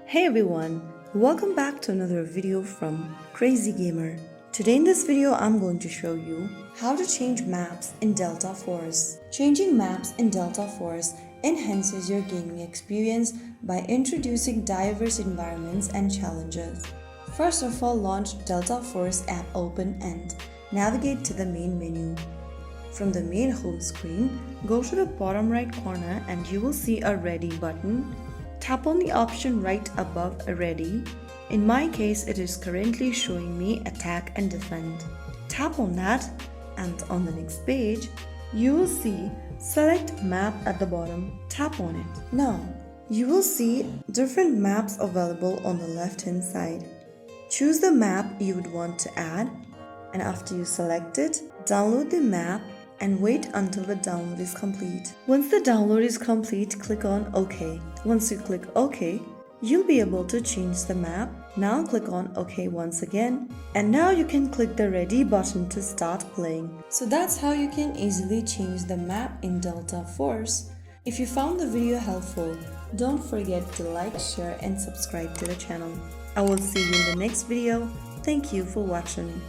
Hey everyone, welcome back to another video from Crazy Gamer. Today in this video I'm going to show you how to change maps in Delta Force. Changing maps in Delta Force enhances your gaming experience by introducing diverse environments and challenges. First of all, launch Delta Force app open and navigate to the main menu. From the main home screen, go to the bottom right corner and you will see a Ready button. Tap on the option right above Ready. In my case, it is currently showing me Attack and Defend. Tap on that and on the next page, you will see Select Map at the bottom. Tap on it. Now, you will see different maps available on the left hand side. Choose the map you would want to add, and after you select it, download the map and wait until the download is complete. Once the download is complete, click on OK. Once you click OK, you'll be able to change the map. Now click on OK once again, and now you can click the Ready button to start playing. So that's how you can easily change the map in Delta Force. If you found the video helpful, don't forget to like, share and subscribe to the channel. I will see you in the next video. Thank you for watching.